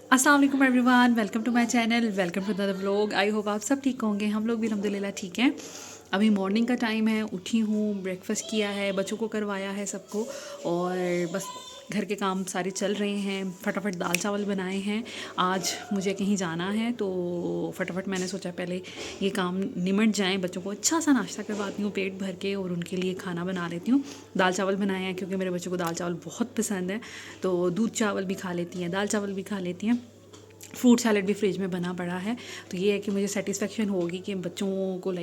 अस्सलाम वालेकुम everyone, welcome to my channel, welcome to the vlog. I hope आप सब ठीक होंगे। हम लोग भी अल्हम्दुलिल्लाह ठीक हैं। अभी मॉर्निंग का टाइम है, उठी हूँ, ब्रेकफास्ट किया है, बच्चों को करवाया है सबको, और बस घर के काम सारे चल रहे हैं। फटाफट दाल चावल बनाए हैं। आज मुझे कहीं जाना है तो फटाफट मैंने सोचा पहले ये काम निमट जाएं, बच्चों को अच्छा सा नाश्ता करवाती हूँ पेट भर के और उनके लिए खाना बना लेती हूँ। दाल चावल बनाए हैं क्योंकि मेरे बच्चों को दाल चावल बहुत पसंद है, तो दूध चावल भी खा लेती हैं, दाल चावल भी खा लेती हैं। फ्रूट सैलड भी फ्रिज में बना पड़ा है, तो ये है कि मुझे सेटिस्फेक्शन होगी कि बच्चों को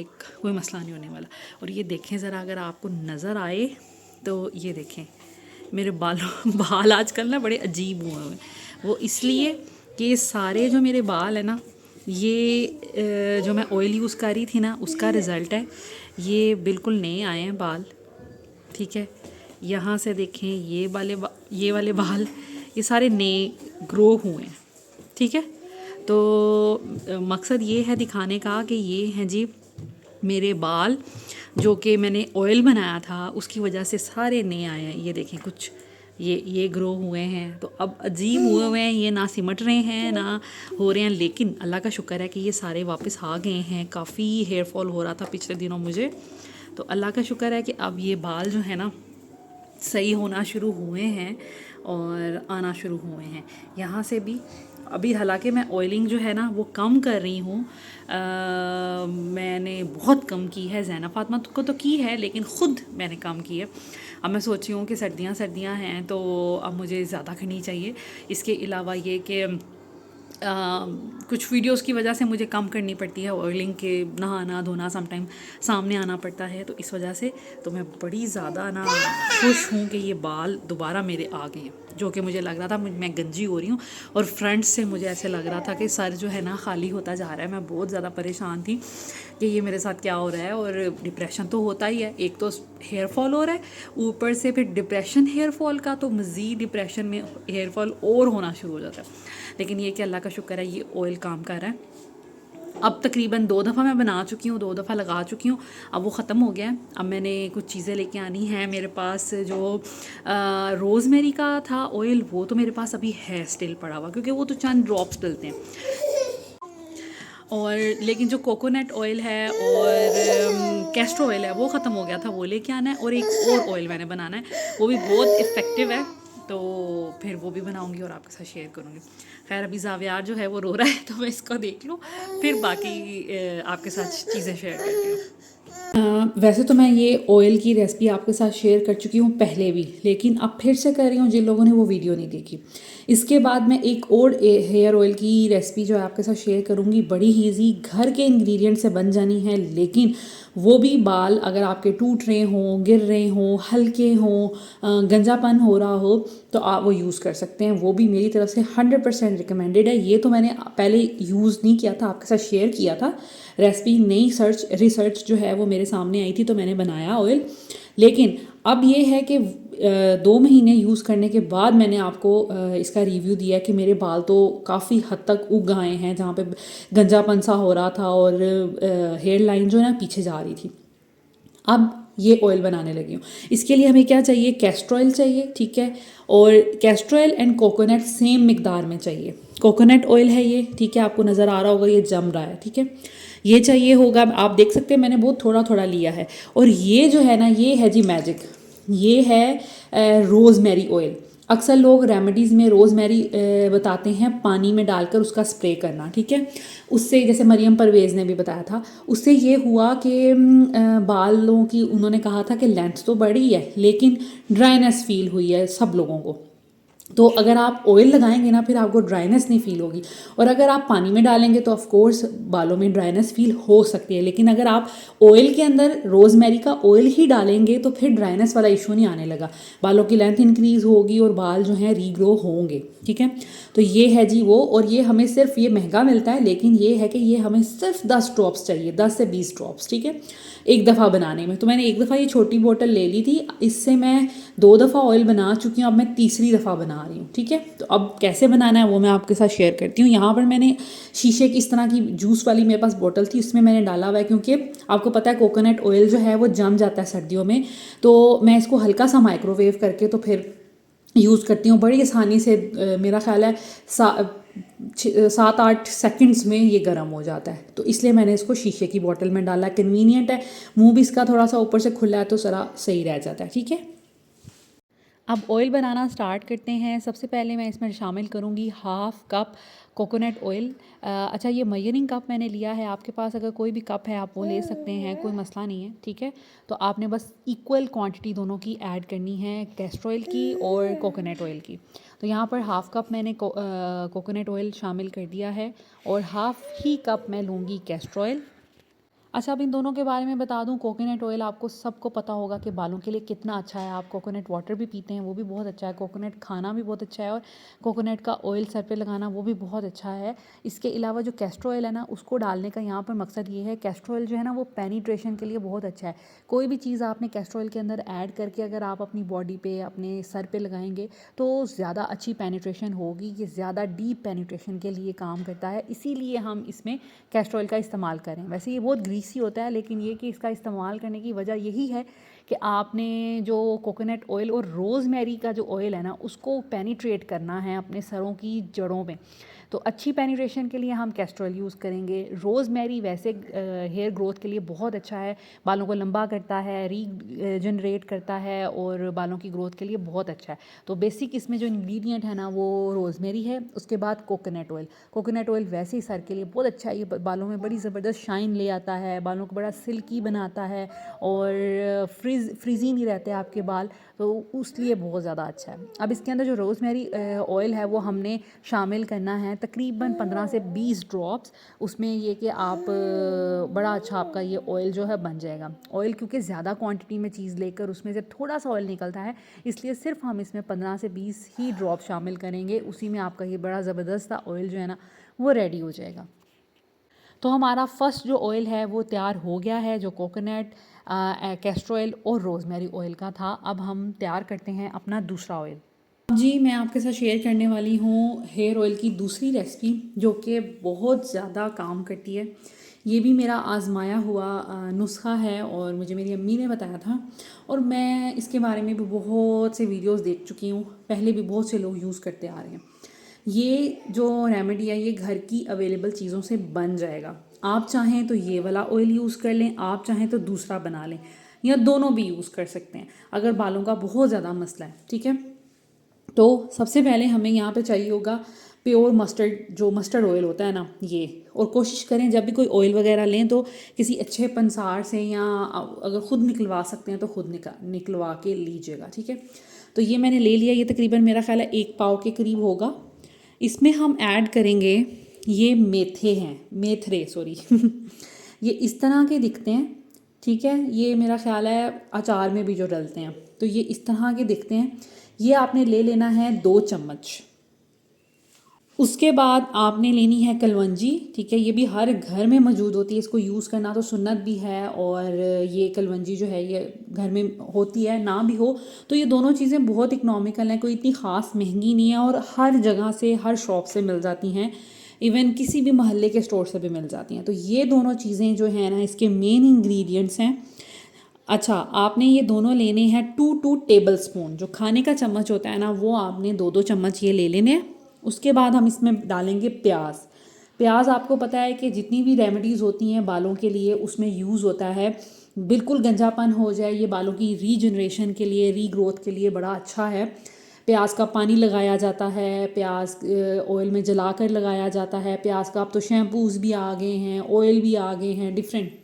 कोई मसला नहीं होने वाला। और ये देखें ज़रा, अगर आपको नज़र आए तो ये देखें मेरे बाल आजकल ना बड़े अजीब हुए हैं। वो इसलिए कि ये सारे जो मेरे बाल है ना, ये जो मैं ऑयल यूज़ कर रही थी ना, उसका रिज़ल्ट है। ये बिल्कुल नए आए हैं बाल, ठीक है। यहाँ से देखें ये वाले बाल, ये सारे नए ग्रो हुए हैं, ठीक है। तो मकसद ये है दिखाने का कि ये हैं जी मेरे बाल, जो कि मैंने ऑयल बनाया था उसकी वजह से सारे नए आए हैं। ये देखें, कुछ ये ग्रो हुए हैं, तो अब अजीब हुए हैं, ये ना सिमट रहे हैं ना हो रहे हैं, लेकिन अल्लाह का शुक्र है कि ये सारे वापस आ गए हैं। काफ़ी हेयर फॉल हो रहा था पिछले दिनों मुझे, तो अल्लाह का शुक्र है कि अब ये बाल जो है ना सही होना शुरू हुए हैं और आना शुरू हुए हैं। यहाँ से भी अभी हालांकि मैं ऑयलिंग जो है ना वो कम कर रही हूँ। मैंने बहुत कम की है, ज़ैना फातिमा को तो की है लेकिन ख़ुद मैंने कम की है। अब मैं सोच रही हूँ कि सर्दियाँ हैं तो अब मुझे ज़्यादा करनी चाहिए। इसके अलावा ये कि कुछ वीडियोस की वजह से मुझे कम करनी पड़ती है ऑयलिंग के, नहाना धोना समटाइम सामने आना पड़ता है, तो इस वजह से तो मैं बड़ी ज़्यादा ना खुश हूँ कि ये बाल दोबारा मेरे आ गए हैं। जो कि मुझे लग रहा था मैं गंजी हो रही हूँ, और फ्रंट से मुझे ऐसे लग रहा था कि सर जो है ना खाली होता जा रहा है। मैं बहुत ज़्यादा परेशान थी कि ये मेरे साथ क्या हो रहा है, और डिप्रेशन तो होता ही है। एक तो हेयर फॉल हो रहा है, ऊपर से फिर डिप्रेशन हेयर फॉल का, तो मज़ीद डिप्रेशन में हेयर फॉल और होना शुरू हो जाता है। लेकिन ये कि अल्लाह का शुक्र है ये ऑयल काम कर रहा है। अब तकरीबन 2 दफ़ा मैं बना चुकी हूँ, 2 दफ़ा लगा चुकी हूँ, अब वो ख़त्म हो गया है। अब मैंने कुछ चीज़ें लेके आनी हैं। मेरे पास जो रोज़मेरी का था ऑयल, वो तो मेरे पास अभी है स्टिल पड़ा हुआ, क्योंकि वो तो चंद ड्रॉप्स डलते हैं। और लेकिन जो कोकोनट ऑयल है और कैस्टर ऑयल है वो ख़त्म हो गया था, वो लेके आना है। और एक और ऑयल मैंने बनाना है, वो भी बहुत इफ़ेक्टिव है, तो फिर वो भी बनाऊंगी और आपके साथ शेयर करूंगी। खैर अभी जावियार जो है वो रो रहा है, तो मैं इसको देख लूँ, फिर बाकी आपके साथ चीज़ें शेयर करती हूँ। वैसे तो मैं ये ऑयल की रेसिपी आपके साथ शेयर कर चुकी हूँ पहले भी, लेकिन अब फिर से कर रही हूँ जिन लोगों ने वो वीडियो नहीं देखी। इसके बाद मैं एक और हेयर ऑयल की रेसिपी जो है आपके साथ शेयर करूँगी। बड़ी ही ईजी, घर के इंग्रेडिएंट से बन जानी है, लेकिन वो भी बाल अगर आपके टूट रहे हों, गिर रहे हों, हल्के हों, गंजापन हो रहा हो, तो आप वो यूज़ कर सकते हैं। वो भी मेरी तरफ से 100% रिकमेंडेड है। ये तो मैंने पहले यूज़ नहीं किया था, आपके साथ शेयर किया था रेसिपी, नई रिसर्च जो है वो मेरे सामने आई थी तो मैंने बनाया ऑयल। लेकिन अब ये है कि 2 महीने यूज़ करने के बाद मैंने आपको इसका रिव्यू दिया कि मेरे बाल तो काफ़ी हद तक उग आए हैं, जहाँ पे गंजापन सा हो रहा था और हेयर लाइन जो है ना पीछे जा रही थी। अब ये ऑयल बनाने लगी हूँ। इसके लिए हमें क्या चाहिए, कैस्टर ऑयल चाहिए, ठीक है। और castor oil and coconut same मिकदार में चाहिए। कोकोनट ऑयल है ये, ठीक है, आपको नज़र आ रहा होगा ये जम रहा है, ठीक है। ये चाहिए होगा, आप देख सकते हैं मैंने बहुत थोड़ा थोड़ा लिया है। और ये जो है ना, ये है जी मैजिक, ये है रोज़मेरी ऑयल। अक्सर लोग रेमेडीज़ में रोज़मेरी बताते हैं पानी में डालकर उसका स्प्रे करना, ठीक है। उससे, जैसे मरियम परवेज़ ने भी बताया था, उससे ये हुआ कि बालों की, उन्होंने कहा था कि लेंथ तो बढ़ी है लेकिन ड्राइनेस फील हुई है सब लोगों को। तो अगर आप ऑयल लगाएंगे ना, फिर आपको ड्राइनेस नहीं फील होगी। और अगर आप पानी में डालेंगे तो ऑफ कोर्स बालों में ड्राइनेस फील हो सकती है, लेकिन अगर आप ऑयल के अंदर रोज़मेरी का ऑयल ही डालेंगे तो फिर ड्राइनेस वाला इशू नहीं आने लगा। बालों की लेंथ इंक्रीज़ होगी और बाल जो हैं रीग्रो होंगे, ठीक है। तो ये है जी वो, और ये हमें सिर्फ, ये महंगा मिलता है लेकिन ये है कि ये हमें सिर्फ 10 ड्रॉप्स चाहिए, 10 से 20 ड्रॉप्स, ठीक है, एक दफ़ा बनाने में। तो मैंने एक दफ़ा ये छोटी बोतल ले ली थी, इससे मैं 2 दफ़ा ऑयल बना चुकी हूँ, अब मैं तीसरी दफ़ा बना रही हूँ, ठीक है। तो अब कैसे बनाना है वो मैं आपके साथ शेयर करती हूँ। यहाँ पर मैंने शीशे की इस तरह की जूस वाली मेरे पास बोतल थी, उसमें मैंने डाला हुआ है, क्योंकि आपको पता है कोकोनट ऑयल जो है वो जम जाता है सर्दियों में। तो मैं इसको हल्का सा माइक्रोवेव करके तो फिर यूज़ करती हूँ बड़ी आसानी से। मेरा ख्याल है 7-8 सेकंड्स में ये गर्म हो जाता है। तो इसलिए मैंने इसको शीशे की बोतल में डाला, कन्वीनियंट है, मुंह भी इसका थोड़ा सा ऊपर से खुला है तो ज़रा सही रह जाता है। ठीक है, अब ऑयल बनाना स्टार्ट करते हैं। सबसे पहले मैं इसमें शामिल करूँगी 1/2 कप कोकोनट ऑयल। अच्छा, ये मेजरिंग कप मैंने लिया है, आपके पास अगर कोई भी कप है आप वो ले सकते हैं, कोई मसला नहीं है। ठीक है, तो आपने बस इक्वल क्वांटिटी दोनों की ऐड करनी है, कैस्टर ऑयल की और कोकोनट ऑयल की। तो यहाँ पर 1/2 कप मैंने कोकोनट ऑयल शामिल कर दिया है और 1/2 ही कप मैं लूँगी कैस्टर ऑयल। अच्छा, अब इन दोनों के बारे में बता दूं, कोकोनट ऑयल आपको सबको पता होगा कि बालों के लिए कितना अच्छा है। आप कोकोनट वाटर भी पीते हैं, वो भी बहुत अच्छा है। कोकोनट खाना भी बहुत अच्छा है और कोकोनट का ऑयल सर पे लगाना वो भी बहुत अच्छा है। इसके अलावा जो कैस्टर ऑयल है ना, उसको डालने का यहाँ पर मकसद ये है, कैस्टर ऑयल जो है ना वो पेनिट्रेशन के लिए बहुत अच्छा है। कोई भी चीज़ आपने कैस्टर ऑयल के अंदर ऐड करके अगर आप अपनी बॉडी पे, अपने सर पे लगाएंगे तो ज़्यादा अच्छी पेनिट्रेशन होगी, ये ज़्यादा डीप पेनिट्रेशन के लिए काम करता है, इसीलिए हम इसमें कैस्टर ऑयल का इस्तेमाल करें। वैसे ये बहुत ग्रीसी होता है, लेकिन ये कि इसका इस्तेमाल करने की वजह यही है कि आपने जो कोकोनट ऑयल और रोज़मेरी का जो ऑयल है ना, उसको पेनिट्रेट करना है अपने सरों की जड़ों में। तो अच्छी पेनिट्रेशन के लिए हम कैस्टर ऑयल यूज़ करेंगे। रोज़मेरी वैसे हेयर ग्रोथ के लिए बहुत अच्छा है, बालों को लंबा करता है, रीजनरेट करता है और बालों की ग्रोथ के लिए बहुत अच्छा है। तो बेसिक इसमें जो इंग्रेडिएंट है ना वो रोज़मेरी है। उसके बाद कोकोनट ऑयल। कोकोनट ऑयल वैसे ही सर के लिए बहुत अच्छा है, ये बालों में बड़ी ज़बरदस्त शाइन ले आता है, बालों को बड़ा सिल्की बनाता है और फ्रीजी नहीं रहते आपके बाल, तो उसलिए बहुत ज़्यादा अच्छा है। अब इसके अंदर जो रोज़मेरी ऑयल है वो हमने शामिल करना है तकरीबन 15 से 20 ड्रॉप्स। उसमें ये कि आप बड़ा अच्छा आपका ये ऑयल जो है बन जाएगा। ऑयल क्योंकि ज़्यादा क्वांटिटी में चीज़ लेकर उसमें से थोड़ा सा ऑयल निकलता है, इसलिए सिर्फ हम इसमें 15 से 20 ही ड्रॉप शामिल करेंगे, उसी में आपका ये बड़ा ज़बरदस्त सा ऑयल जो है ना वो रेडी हो जाएगा। तो हमारा फ़र्स्ट जो ऑयल है वो तैयार हो गया है, जो कोकोनट, कैस्टर ऑयल और रोज़मेरी ऑयल का था। अब हम तैयार करते हैं अपना दूसरा ऑयल। जी, मैं आपके साथ शेयर करने वाली हूँ हेयर ऑयल की दूसरी रेसिपी, जो कि बहुत ज़्यादा काम करती है। ये भी मेरा आजमाया हुआ नुस्खा है और मुझे मेरी अम्मी ने बताया था, और मैं इसके बारे में भी बहुत से वीडियोस देख चुकी हूँ, पहले भी बहुत से लोग यूज़ करते आ रहे हैं। ये जो रेमेडी है ये घर की अवेलेबल चीज़ों से बन जाएगा। आप चाहें तो ये वाला ऑयल यूज़ कर लें, आप चाहें तो दूसरा बना लें, या दोनों भी यूज़ कर सकते हैं अगर बालों का बहुत ज़्यादा मसला है। ठीक है, तो सबसे पहले हमें यहाँ पे चाहिए होगा प्योर मस्टर्ड, जो मस्टर्ड ऑयल होता है ना ये। और कोशिश करें जब भी कोई ऑयल वगैरह लें तो किसी अच्छे पंसार से, या अगर ख़ुद निकलवा सकते हैं तो ख़ुद निकलवा के लीजिएगा। ठीक है, तो ये मैंने ले लिया, ये तकरीबन मेरा ख्याल है 1 पाव के करीब होगा। इसमें हम ऐड करेंगे, ये मेथे हैं, मेथरे सॉरी ये इस तरह के दिखते हैं। ठीक है, ये मेरा ख्याल है अचार में भी जो डलते हैं, तो ये इस तरह के दिखते हैं। ये आपने ले लेना है 2 चम्मच। उसके बाद आपने लेनी है कलवंजी। ठीक है, ये भी हर घर में मौजूद होती है, इसको यूज़ करना तो सुन्नत भी है, और ये कलवंजी जो है ये घर में होती है, ना भी हो तो ये दोनों चीज़ें बहुत इकनॉमिकल हैं, कोई इतनी ख़ास महंगी नहीं है, और हर जगह से, हर शॉप से मिल जाती हैं, इवन किसी भी मोहल्ले के स्टोर से भी मिल जाती हैं। तो ये दोनों चीज़ें जो हैं ना, इसके मेन इंग्रेडिएंट्स हैं। अच्छा, आपने ये दोनों लेने हैं 2 टेबल स्पून, जो खाने का चम्मच होता है ना वो आपने 2 चम्मच ये ले लेने हैं। उसके बाद हम इसमें डालेंगे प्याज। प्याज आपको पता है कि जितनी भी रेमेडीज़ होती हैं बालों के लिए उसमें यूज़ होता है, बिल्कुल गंजापन हो जाए, ये बालों की रीजनरेशन के लिए, रीग्रोथ के लिए बड़ा अच्छा है। प्याज का पानी लगाया जाता है, प्याज ऑयल में जलाकर लगाया जाता है प्याज का। अब तो शैम्पूज़ भी आ गए हैं, ऑयल भी आ गए हैं, डिफरेंट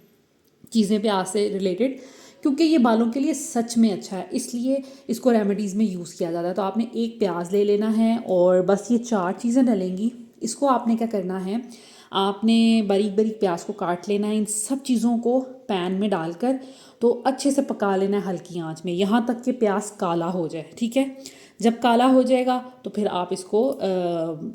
चीज़ें प्याज से रिलेटेड, क्योंकि ये बालों के लिए सच में अच्छा है, इसलिए इसको रेमेडीज़ में यूज़ किया जाता है। तो आपने 1 प्याज ले लेना है और बस ये 4 चीज़ें डलेंगी। इसको आपने क्या करना है, आपने बारीक बारीक प्याज को काट लेना है, इन सब चीज़ों को पैन में डालकर तो अच्छे से पका लेना है हल्की आंच में, यहाँ तक कि प्याज काला हो जाए। ठीक है, जब काला हो जाएगा तो फिर आप इसको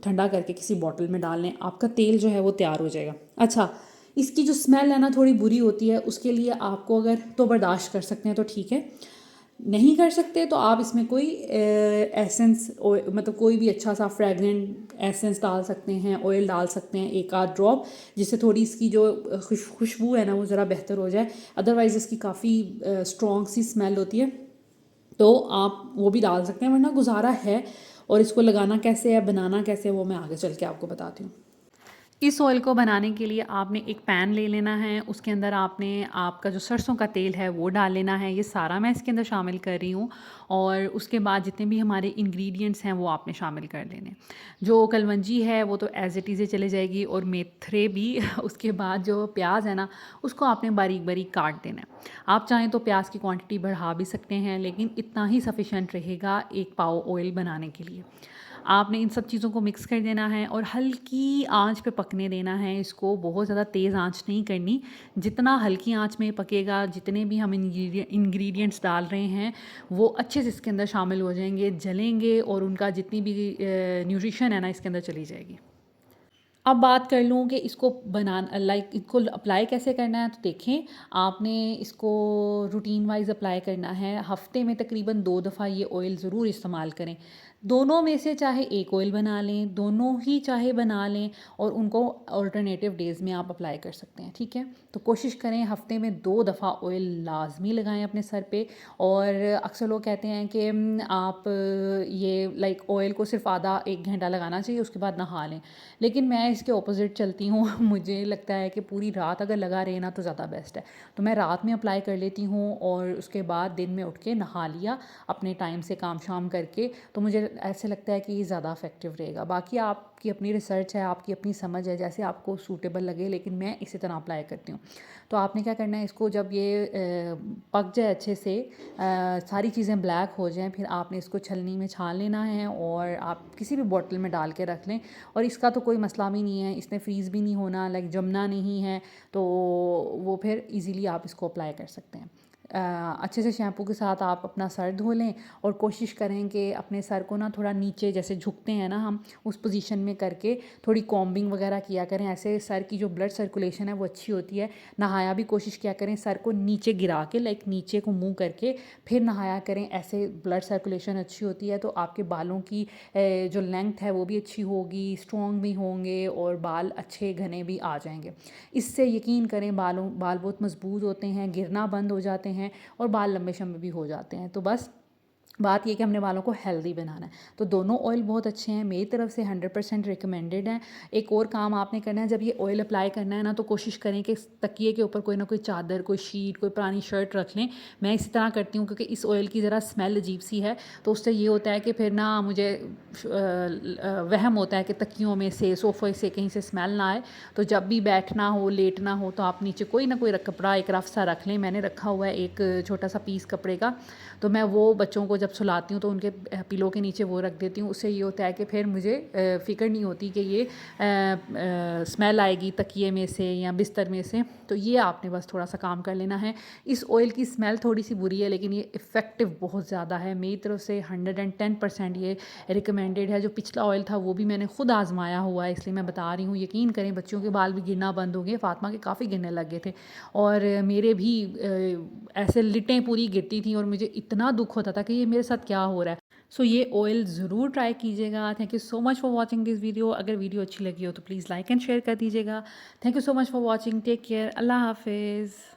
ठंडा करके किसी बॉटल में डाल लें, आपका तेल जो है वो तैयार हो जाएगा। अच्छा, इसकी जो स्मेल है ना थोड़ी बुरी होती है, उसके लिए आपको अगर तो बर्दाश्त कर सकते हैं तो ठीक है, नहीं कर सकते तो आप इसमें कोई एसेंस, मतलब कोई भी अच्छा सा फ्रेगरेंट एसेंस डाल सकते हैं, ऑयल डाल सकते हैं 1 आध ड्रॉप, जिससे थोड़ी इसकी जो खुशबू है ना वो ज़रा बेहतर हो जाए। अदरवाइज़ इसकी काफ़ी स्ट्रॉन्ग सी स्मेल होती है, तो आप वो भी डाल सकते हैं, वरना गुजारा है। और इसको लगाना कैसे है, बनाना कैसे है, वो मैं आगे चल के आपको बताती हूँ। इस ऑयल को बनाने के लिए आपने एक पैन ले लेना है, उसके अंदर आपने आपका जो सरसों का तेल है वो डाल लेना है। ये सारा मैं इसके अंदर शामिल कर रही हूँ और उसके बाद जितने भी हमारे इंग्रेडिएंट्स हैं वो आपने शामिल कर लेने। जो कलवंजी है वो तो एज़ इट इज़ चले जाएगी और मेथरे भी उसके बाद जो प्याज है ना उसको आपने बारीक बारीक काट देना है। आप चाहें तो प्याज की क्वांटिटी बढ़ा भी सकते हैं, लेकिन इतना ही सफिशेंट रहेगा एक पाव ऑयल बनाने के लिए। आपने इन सब चीज़ों को मिक्स कर देना है और हल्की आंच पे पकने देना है इसको, बहुत ज़्यादा तेज़ आंच नहीं करनी। जितना हल्की आंच में पकेगा, जितने भी हम इंग्रेडिएंट्स डाल रहे हैं वो अच्छे से इसके अंदर शामिल हो जाएंगे, जलेंगे और उनका जितनी भी न्यूट्रिशन है ना इसके अंदर चली जाएगी। अब बात कर लूँ कि इसको इसको अप्लाई कैसे करना है, तो देखें आपने इसको रूटीन वाइज अप्लाई करना है। हफ्ते में तकरीबन 2 दफ़ा ये ऑयल ज़रूर इस्तेमाल करें। दोनों में से चाहे एक ऑयल बना लें, दोनों ही चाहे बना लें और उनको अल्टरनेटिव डेज़ में आप अप्लाई कर सकते हैं, ठीक है। तो कोशिश करें हफ्ते में 2 दफ़ा ऑयल लाजमी लगाएं अपने सर पे। और अक्सर लोग कहते हैं कि आप ये लाइक ऑयल को सिर्फ आधा 1 घंटा लगाना चाहिए, उसके बाद नहा लें, लेकिन मैं इसके ऑपोजिट चलती हूँ मुझे लगता है कि पूरी रात अगर लगा रहे ना तो ज़्यादा बेस्ट है। तो मैं रात में अप्लाई कर लेती हूँ और उसके बाद दिन में उठ के नहा लिया अपने टाइम से काम शाम करके, तो मुझे ऐसे लगता है कि ये ज़्यादा इफेक्टिव रहेगा। बाकी आपकी अपनी रिसर्च है, आपकी अपनी समझ है, जैसे आपको सूटेबल लगे, लेकिन मैं इसी तरह अप्लाई करती हूँ। तो आपने क्या करना है, इसको जब ये पक जाए अच्छे से, सारी चीज़ें ब्लैक हो जाएं, फिर आपने इसको छलनी में छान लेना है और आप किसी भी बॉटल में डाल के रख लें। और इसका तो कोई मसला भी नहीं है, इसने फ्रीज़ भी नहीं होना, लाइक जमना नहीं है, तो वो फिर इजीली आप इसको अप्लाई कर सकते हैं। अच्छे से शैम्पू के साथ आप अपना सर धो लें और कोशिश करें कि अपने सर को ना थोड़ा नीचे जैसे झुकते हैं ना हम, उस पोजीशन में करके थोड़ी कॉम्बिंग वगैरह किया करें। ऐसे सर की जो ब्लड सर्कुलेशन है वो अच्छी होती है। नहाया भी कोशिश किया करें सर को नीचे गिरा के, लाइक नीचे को मुँह करके फिर नहाया करें, ऐसे ब्लड सर्कुलेशन अच्छी होती है। तो आपके बालों की जो लेंथ है वो भी अच्छी होगी, स्ट्रॉन्ग भी होंगे और बाल अच्छे घने भी आ जाएंगे। इससे यकीन करें बाल बहुत मजबूत होते हैं, गिरना बंद हो जाते हैं और बाल लंबे शंबे भी हो जाते हैं। तो बस बात ये कि हमने बालों को हेल्दी बनाना है। तो दोनों ऑयल बहुत अच्छे हैं, मेरी तरफ से 100% रिकमेंडेड हैं। एक और काम आपने करना है, जब ये ऑयल अप्लाई करना है ना तो कोशिश करें कि तकिए के ऊपर कोई ना कोई चादर, कोई शीट, कोई पुरानी शर्ट रख लें। मैं इसी तरह करती हूँ क्योंकि इस ऑयल की ज़रा स्मेल अजीब सी है, तो उससे ये होता है कि फिर ना मुझे वहम होता है कि तकियों में से, सोफ़े से कहीं से स्मेल ना आए। तो जब भी बैठना हो, लेटना हो, तो आप नीचे कोई ना कोई कपड़ा एक रफ सा रख लें। मैंने रखा हुआ है एक छोटा सा पीस कपड़े का, तो मैं वो बच्चों को जब सुलाती हूँ तो उनके पिलो के नीचे वो रख देती हूँ। उससे ये होता है कि फिर मुझे फ़िक्र नहीं होती कि ये स्मेल आएगी तकिए में से या बिस्तर में से। तो ये आपने बस थोड़ा सा काम कर लेना है। इस ऑयल की स्मेल थोड़ी सी बुरी है, लेकिन ये इफ़ेक्टिव बहुत ज़्यादा है। मेरी तरफ से 110% ये रिकमेंडेड है। जो पिछला ऑयल था वो भी मैंने खुद आजमाया हुआ है, इसलिए मैं बता रही हूँ। यकीन करें बच्चों के बाल भी गिरना बंद हो गए, फ़ातिमा के काफ़ी गिरने लग गए थे और मेरे भी ऐसे लिटें पूरी गिरती थी और मुझे इतना दुख होता था कि ये मेरे साथ क्या हो रहा है। सो ये ऑयल ज़रूर ट्राई कीजिएगा। Thank you so much for watching this video. अगर वीडियो अच्छी लगी हो तो प्लीज़ लाइक एंड शेयर कर दीजिएगा। Thank you so much for watching. Take care. अल्लाह हाफिज़।